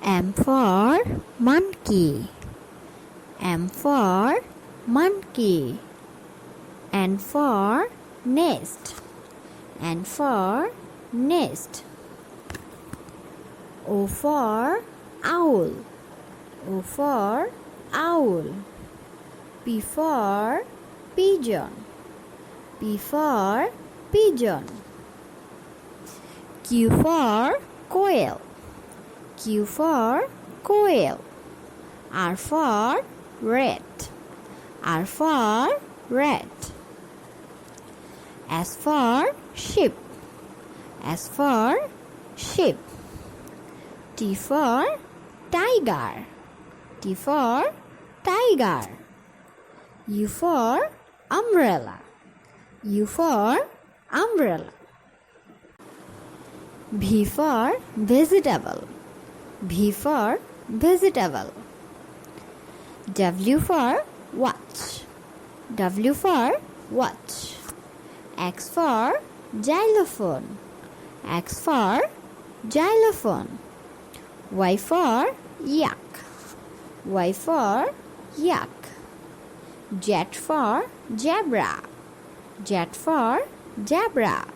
M for monkey. M for monkey. N for nest. N for nest. O for owl. O for owl. P for pigeon. P for pigeon. Q for quail. Q for quail. R for rat. R for rat. S for sheep. S for sheep. T for tiger. T for tiger. U for umbrella. U for umbrella. V for vegetable. V for vegetable. W for watch. W for watch. X for xylophone. X for xylophone. Y for yak. Y for yak. Z for zebra. Z for zebra.